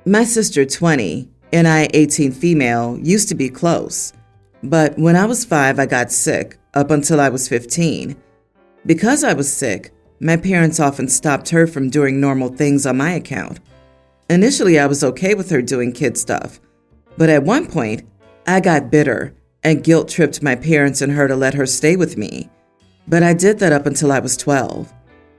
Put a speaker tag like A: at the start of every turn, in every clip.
A: My sister, 20, and I, 18 female, used to be close. But when I was 5, I got sick, up until I was 15. Because I was sick, my parents often stopped her from doing normal things on my account. Initially, I was okay with her doing kid stuff, but at one point, I got bitter and guilt-tripped my parents and her to let her stay with me. But I did that up until I was 12.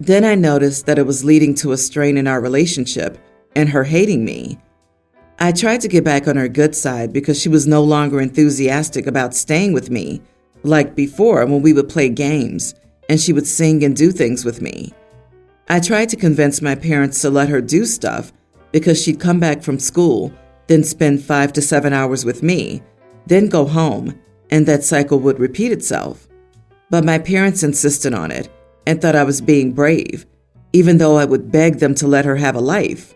A: Then I noticed that it was leading to a strain in our relationship and her hating me. I tried to get back on her good side because she was no longer enthusiastic about staying with me, like before when we would play games and she would sing and do things with me. I tried to convince my parents to let her do stuff because she'd come back from school, then spend 5 to 7 hours with me, then go home, and that cycle would repeat itself. But my parents insisted on it and thought I was being brave, even though I would beg them to let her have a life.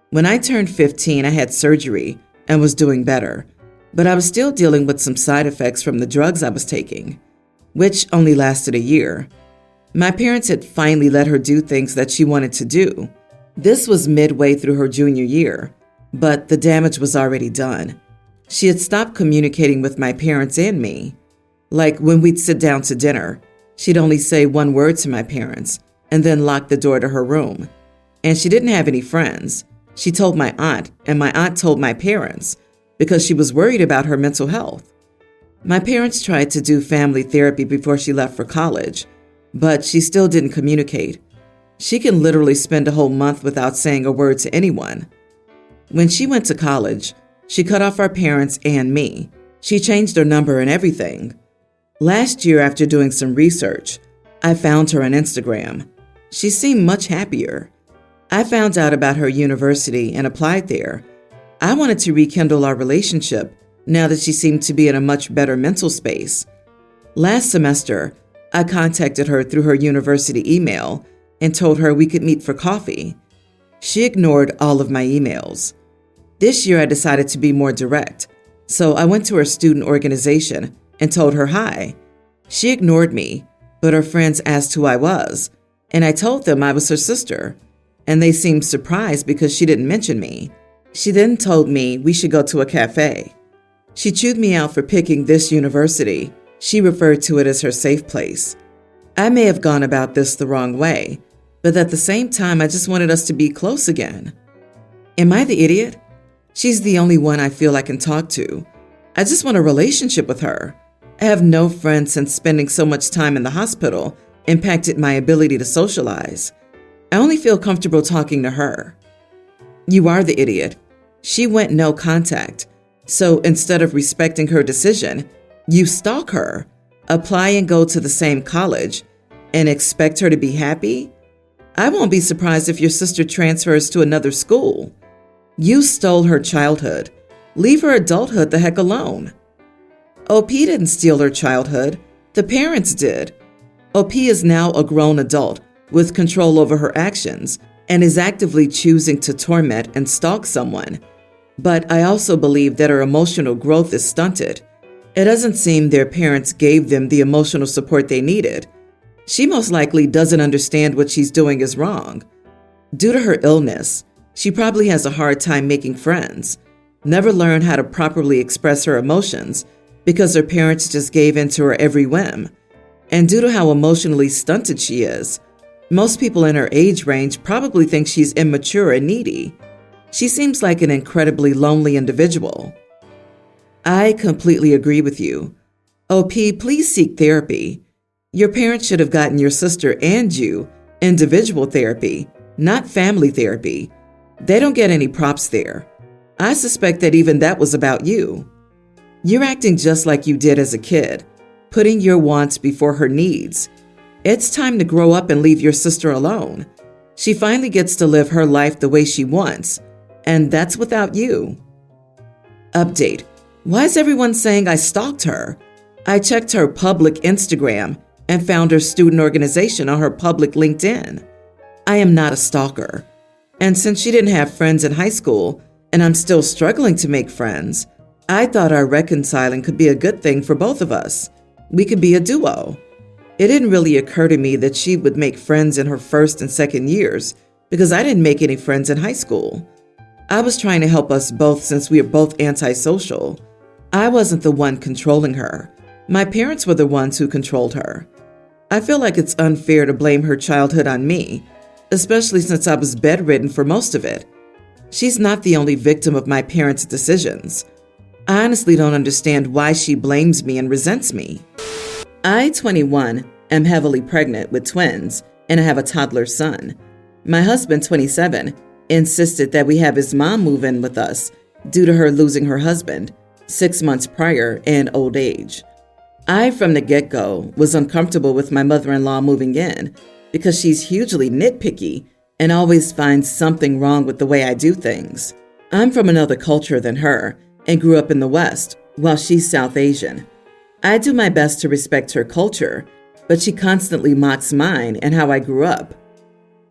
A: When I turned 15, I had surgery and was doing better, but I was still dealing with some side effects from the drugs I was taking, which only lasted a year. My parents had finally let her do things that she wanted to do. This was midway through her junior year, but the damage was already done. She had stopped communicating with my parents and me. Like when we'd sit down to dinner, she'd only say one word to my parents and then lock the door to her room. And she didn't have any friends. She told my aunt, and my aunt told my parents because she was worried about her mental health. My parents tried to do family therapy before she left for college, but she still didn't communicate. She can literally spend a whole month without saying a word to anyone. When she went to college, she cut off our parents and me. She changed her number and everything. Last year, after doing some research, I found her on Instagram. She seemed much happier. I found out about her university and applied there. I wanted to rekindle our relationship now that she seemed to be in a much better mental space. Last semester, I contacted her through her university email and told her we could meet for coffee. She ignored all of my emails. This year, I decided to be more direct, so I went to her student organization and told her hi. She ignored me, but her friends asked who I was, and I told them I was her sister, and they seemed surprised because she didn't mention me. She then told me we should go to a cafe. She chewed me out for picking this university. She referred to it as her safe place. I may have gone about this the wrong way, but at the same time, I just wanted us to be close again. Am I the idiot? She's the only one I feel I can talk to. I just want a relationship with her. I have no friends since spending so much time in the hospital impacted my ability to socialize. I only feel comfortable talking to her. You are the idiot. She went no contact. So instead of respecting her decision, you stalk her, apply and go to the same college, and expect her to be happy? I won't be surprised if your sister transfers to another school. You stole her childhood. Leave her adulthood the heck alone. OP didn't steal her childhood. The parents did. OP is now a grown adult with control over her actions and is actively choosing to torment and stalk someone. But I also believe that her emotional growth is stunted. It doesn't seem their parents gave them the emotional support they needed. She most likely doesn't understand what she's doing is wrong. Due to her illness, she probably has a hard time making friends, never learned how to properly express her emotions because her parents just gave in to her every whim. And due to how emotionally stunted she is, most people in her age range probably think she's immature and needy. She seems like an incredibly lonely individual. I completely agree with you. OP, please seek therapy. Your parents should have gotten your sister and you individual therapy, not family therapy. They don't get any props there. I suspect that even that was about you. You're acting just like you did as a kid, putting your wants before her needs. It's time to grow up and leave your sister alone. She finally gets to live her life the way she wants, and that's without you. Update. Why is everyone saying I stalked her? I checked her public Instagram and found her student organization on her public LinkedIn. I am not a stalker. And since she didn't have friends in high school, and I'm still struggling to make friends, I thought our reconciling could be a good thing for both of us. We could be a duo. It didn't really occur to me that she would make friends in her first and second years because I didn't make any friends in high school. I was trying to help us both since we are both antisocial. I wasn't the one controlling her. My parents were the ones who controlled her. I feel like it's unfair to blame her childhood on me, especially since I was bedridden for most of it. She's not the only victim of my parents' decisions. I honestly don't understand why she blames me and resents me. I, 21, am heavily pregnant with twins, and I have a toddler son. My husband, 27, insisted that we have his mom move in with us due to her losing her husband 6 months prior and old age. I, from the get-go, was uncomfortable with my mother-in-law moving in because she's hugely nitpicky and always finds something wrong with the way I do things. I'm from another culture than her and grew up in the West, while she's South Asian. I do my best to respect her culture, but she constantly mocks mine and how I grew up.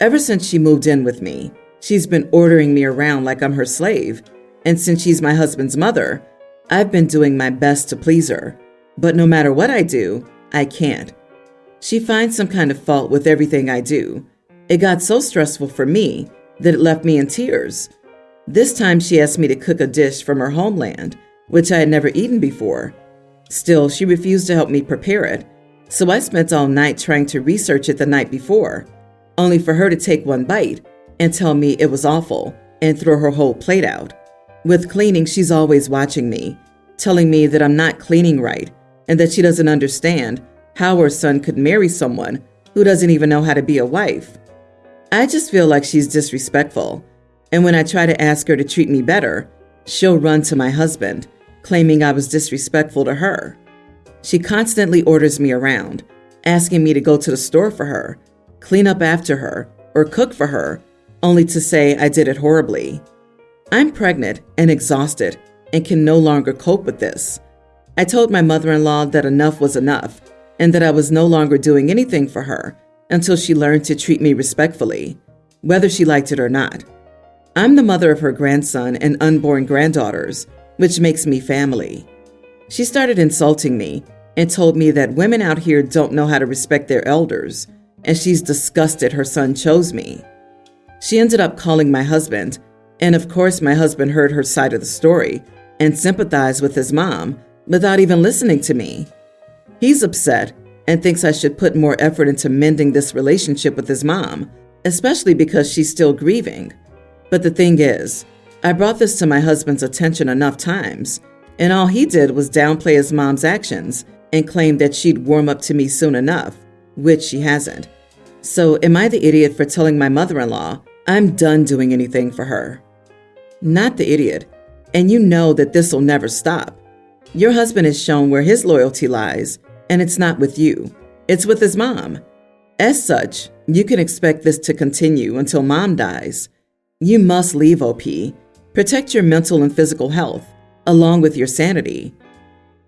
A: Ever since she moved in with me, she's been ordering me around like I'm her slave, and since she's my husband's mother, I've been doing my best to please her. But no matter what I do, I can't. She finds some kind of fault with everything I do. It got so stressful for me that it left me in tears. This time she asked me to cook a dish from her homeland, which I had never eaten before. Still, she refused to help me prepare it, so I spent all night trying to research it the night before, only for her to take one bite and tell me it was awful and throw her whole plate out. With cleaning, she's always watching me, telling me that I'm not cleaning right and that she doesn't understand how her son could marry someone who doesn't even know how to be a wife. I just feel like she's disrespectful, and when I try to ask her to treat me better, she'll run to my husband, claiming I was disrespectful to her. She constantly orders me around, asking me to go to the store for her, clean up after her, or cook for her, only to say I did it horribly. I'm pregnant and exhausted and can no longer cope with this. I told my mother-in-law that enough was enough and that I was no longer doing anything for her until she learned to treat me respectfully, whether she liked it or not. I'm the mother of her grandson and unborn granddaughters, which makes me family. She started insulting me and told me that women out here don't know how to respect their elders, and she's disgusted her son chose me. She ended up calling my husband, and of course my husband heard her side of the story and sympathized with his mom without even listening to me. He's upset and thinks I should put more effort into mending this relationship with his mom, especially because she's still grieving. But the thing is, I brought this to my husband's attention enough times, and all he did was downplay his mom's actions and claim that she'd warm up to me soon enough, which she hasn't. So am I the idiot for telling my mother-in-law I'm done doing anything for her? Not the idiot, and you know that this'll never stop. Your husband has shown where his loyalty lies, and it's not with you. It's with his mom. As such, you can expect this to continue until mom dies. You must leave, OP. Protect your mental and physical health, along with your sanity.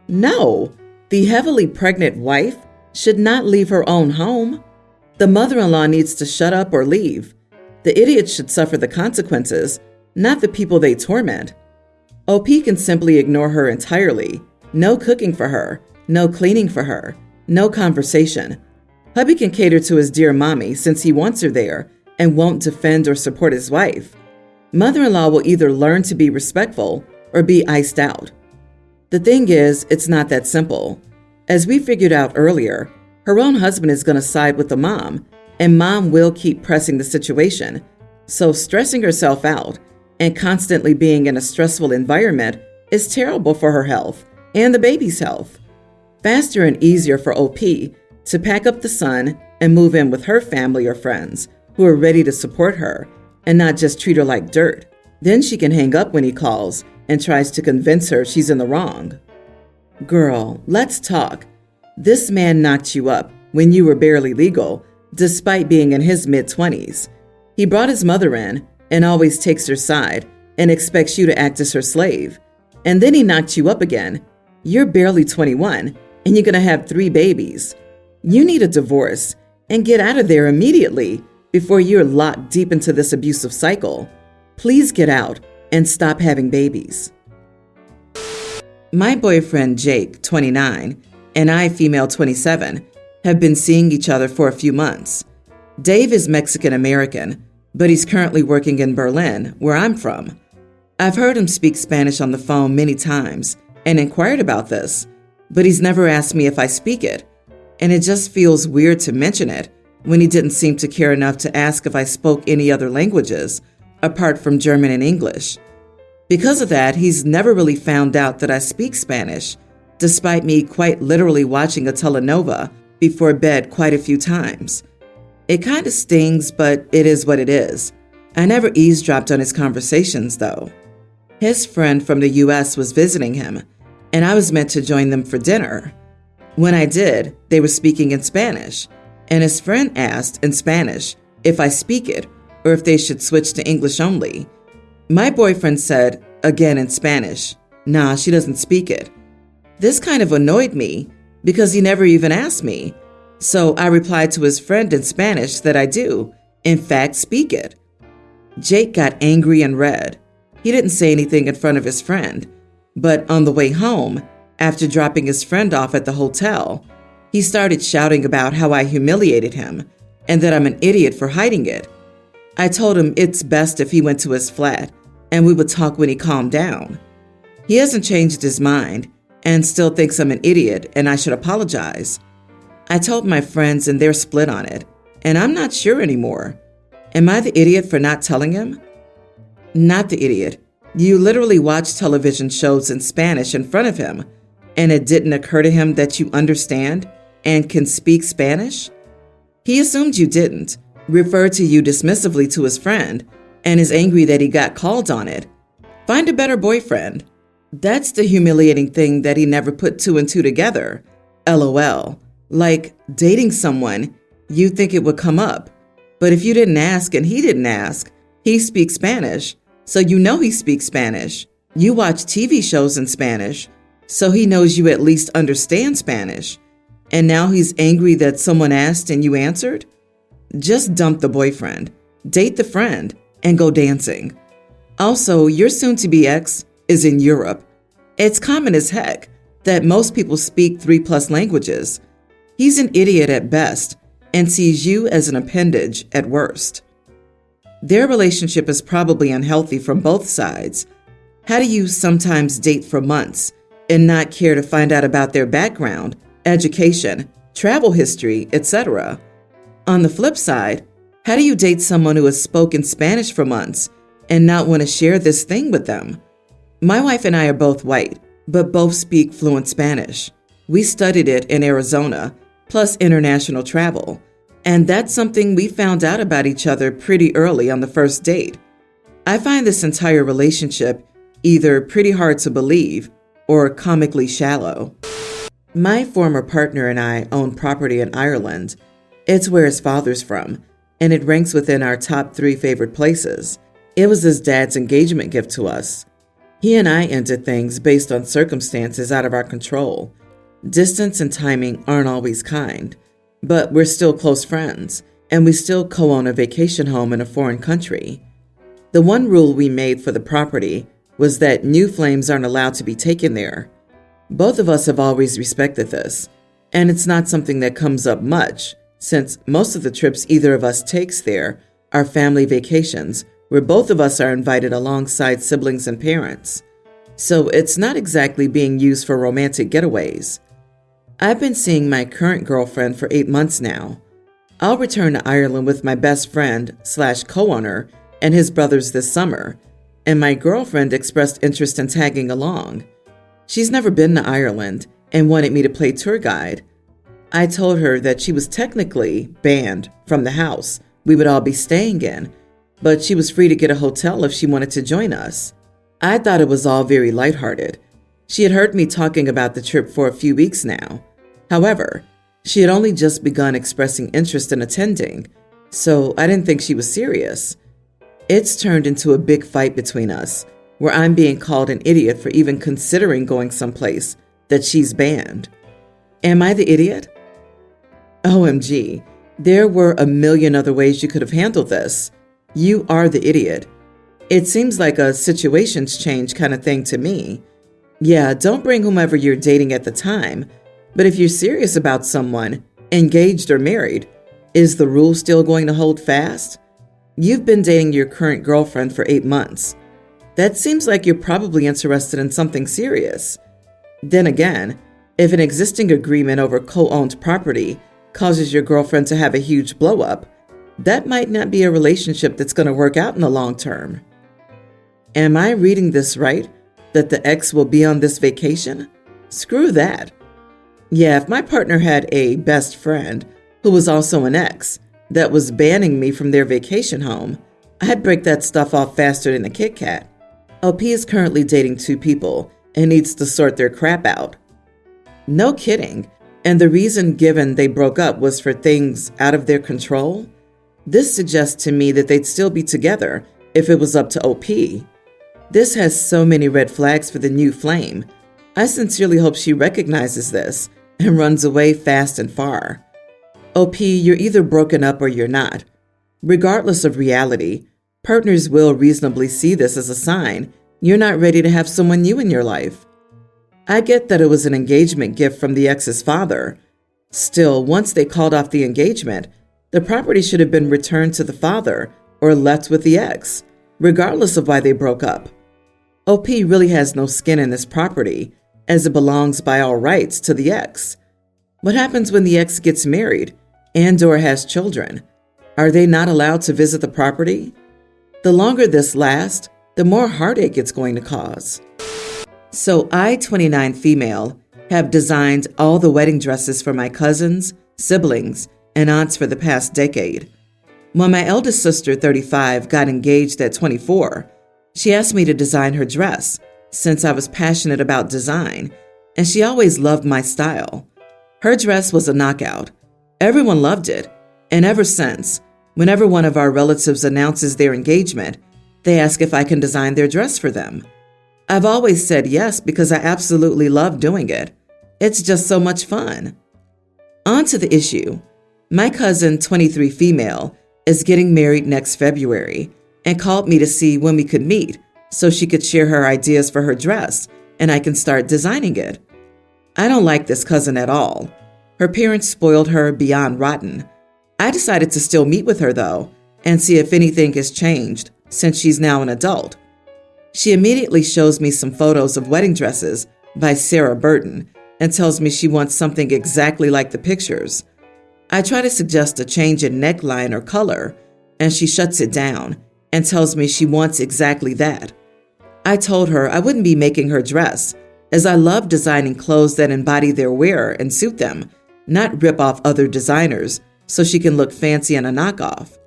A: No, the heavily pregnant wife should not leave her own home. The mother-in-law needs to shut up or leave. The idiots should suffer the consequences, not the people they torment. OP can simply ignore her entirely. No cooking for her, no cleaning for her, no conversation. Hubby can cater to his dear mommy since he wants her there and won't defend or support his wife. Mother-in-law will either learn to be respectful or be iced out. The thing is, it's not that simple. As we figured out earlier, her own husband is going to side with the mom, and mom will keep pressing the situation. So stressing herself out and constantly being in a stressful environment is terrible for her health and the baby's health. Faster and easier for OP to pack up the son and move in with her family or friends who are ready to support her and not just treat her like dirt. Then she can hang up when he calls and tries to convince her she's in the wrong. Girl, let's talk. This man knocked you up when you were barely legal, despite being in his mid-20s. He brought his mother in and always takes her side and expects you to act as her slave. And then he knocked you up again. You're barely 21 and you're going to have 3 babies. You need a divorce and get out of there immediately before you're locked deep into this abusive cycle. Please get out and stop having babies. My boyfriend Jake, 29, and I, female 27, have been seeing each other for a few months. Dave is Mexican American, but he's currently working in Berlin, where I'm from. I've heard him speak Spanish on the phone many times and inquired about this, but he's never asked me if I speak it, and it just feels weird to mention it when he didn't seem to care enough to ask if I spoke any other languages apart from German and English. Because of that, he's never really found out that I speak Spanish, despite me quite literally watching a telenovela before bed quite a few times. It kind of stings, but it is what it is. I never eavesdropped on his conversations, though. His friend from the US was visiting him, and I was meant to join them for dinner. When I did, they were speaking in Spanish, and his friend asked in Spanish if I speak it or if they should switch to English only. My boyfriend said, again in Spanish, "Nah, she doesn't speak it." This kind of annoyed me because he never even asked me. So I replied to his friend in Spanish that I do, in fact, speak it. Jake got angry and red. He didn't say anything in front of his friend, but on the way home, after dropping his friend off at the hotel, he started shouting about how I humiliated him and that I'm an idiot for hiding it. I told him it's best if he went to his flat and we would talk when he calmed down. He hasn't changed his mind and still thinks I'm an idiot and I should apologize. I told my friends and they're split on it, and I'm not sure anymore. Am I the idiot for not telling him? Not the idiot. You literally watch television shows in Spanish in front of him, and it didn't occur to him that you understand and can speak Spanish? He assumed you didn't, referred to you dismissively to his friend, and is angry that he got called on it. Find a better boyfriend. That's the humiliating thing, that he never put two and two together. LOL. Like dating someone, you think it would come up. But if you didn't ask and he didn't ask, he speaks Spanish, so you know he speaks Spanish. You watch TV shows in Spanish, so he knows you at least understand Spanish. And now he's angry that someone asked and you answered? Just dump the boyfriend, date the friend, and go dancing. Also, your soon-to-be ex is in Europe. It's common as heck that most people speak 3+ languages. He's an idiot at best and sees you as an appendage at worst. Their relationship is probably unhealthy from both sides. How do you sometimes date for months and not care to find out about their background, education, travel history, etc.? On the flip side, how do you date someone who has spoken Spanish for months and not want to share this thing with them? My wife and I are both white, but both speak fluent Spanish. We studied it in Arizona, plus international travel, and that's something we found out about each other pretty early on the first date. I find this entire relationship either pretty hard to believe or comically shallow. My former partner and I own property in Ireland. It's where his father's from, and it ranks within our top 3 favorite places. It was his dad's engagement gift to us. He and I ended things based on circumstances out of our control. Distance and timing aren't always kind, but we're still close friends, and we still co-own a vacation home in a foreign country. The one rule we made for the property was that new flames aren't allowed to be taken there. Both of us have always respected this, and it's not something that comes up much, since most of the trips either of us takes there are family vacations where both of us are invited alongside siblings and parents. So it's not exactly being used for romantic getaways. I've been seeing my current girlfriend for 8 months now. I'll return to Ireland with my best friend / co-owner and his brothers this summer, and my girlfriend expressed interest in tagging along. She's never been to Ireland and wanted me to play tour guide. I told her that she was technically banned from the house we would all be staying in, but she was free to get a hotel if she wanted to join us. I thought it was all very lighthearted. She had heard me talking about the trip for a few weeks now. However, she had only just begun expressing interest in attending, so I didn't think she was serious. It's turned into a big fight between us, where I'm being called an idiot for even considering going someplace that she's banned. Am I the idiot? OMG, there were a million other ways you could have handled this. You are the idiot. It seems like a situations change kind of thing to me. Yeah, don't bring whomever you're dating at the time, but if you're serious about someone, engaged or married, is the rule still going to hold fast? You've been dating your current girlfriend for 8 months. That seems like you're probably interested in something serious. Then again, if an existing agreement over co-owned property causes your girlfriend to have a huge blow-up, that might not be a relationship that's going to work out in the long term. Am I reading this right? That the ex will be on this vacation? Screw that. Yeah, if my partner had a best friend who was also an ex that was banning me from their vacation home, I'd break that stuff off faster than a Kit Kat. OP is currently dating 2 people and needs to sort their crap out. No kidding. And the reason given they broke up was for things out of their control? This suggests to me that they'd still be together if it was up to OP. This has so many red flags for the new flame. I sincerely hope she recognizes this and runs away fast and far. OP, you're either broken up or you're not. Regardless of reality, partners will reasonably see this as a sign you're not ready to have someone new in your life. I get that it was an engagement gift from the ex's father. Still, once they called off the engagement, the property should have been returned to the father or left with the ex, regardless of why they broke up. OP really has no skin in this property, as it belongs by all rights to the ex. What happens when the ex gets married and/or has children? Are they not allowed to visit the property? The longer this lasts, the more heartache it's going to cause. So I, 29 female, have designed all the wedding dresses for my cousins, siblings, and aunts for the past decade. When my eldest sister, 35, got engaged at 24, she asked me to design her dress, since I was passionate about design, and she always loved my style. Her dress was a knockout. Everyone loved it, and ever since, whenever one of our relatives announces their engagement, they ask if I can design their dress for them. I've always said yes because I absolutely love doing it. It's just so much fun. On to the issue. My cousin, 23 female, is getting married next February and called me to see when we could meet so she could share her ideas for her dress and I can start designing it. I don't like this cousin at all. Her parents spoiled her beyond rotten. I decided to still meet with her though and see if anything has changed since she's now an adult. She immediately shows me some photos of wedding dresses by Sarah Burton and tells me she wants something exactly like the pictures. I try to suggest a change in neckline or color, and she shuts it down and tells me she wants exactly that. I told her I wouldn't be making her dress, as I love designing clothes that embody their wearer and suit them, not rip off other designers so she can look fancy in a knockoff.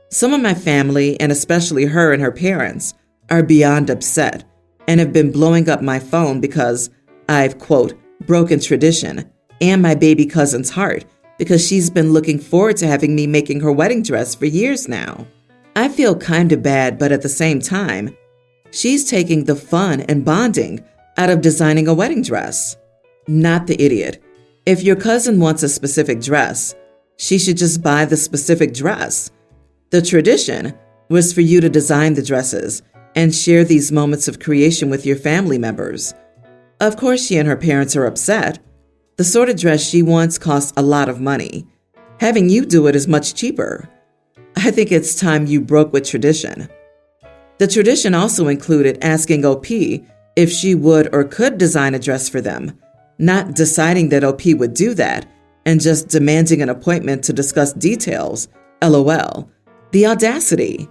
A: Some of my family, and especially her and her parents, are beyond upset and have been blowing up my phone because I've, quote, broken tradition and my baby cousin's heart because she's been looking forward to having me making her wedding dress for years now. I feel kind of bad, but at the same time, she's taking the fun and bonding out of designing a wedding dress. Not the idiot. If your cousin wants a specific dress, she should just buy the specific dress. The tradition was for you to design the dresses and share these moments of creation with your family members. Of course, she and her parents are upset. The sort of dress she wants costs a lot of money. Having you do it is much cheaper. I think it's time you broke with tradition. The tradition also included asking OP if she would or could design a dress for them, not deciding that OP would do that and just demanding an appointment to discuss details. LOL. The audacity.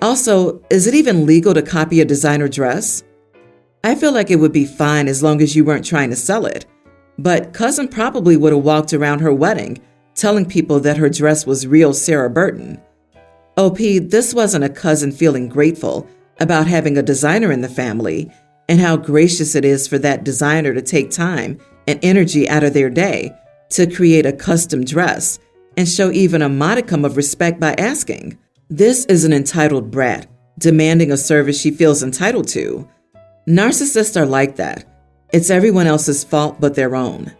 A: Also, is it even legal to copy a designer dress? I feel like it would be fine as long as you weren't trying to sell it. But cousin probably would have walked around her wedding telling people that her dress was real Sarah Burton. OP, this wasn't a cousin feeling grateful about having a designer in the family and how gracious it is for that designer to take time and energy out of their day to create a custom dress and show even a modicum of respect by asking. This is an entitled brat demanding a service she feels entitled to. Narcissists are like that. It's everyone else's fault but their own.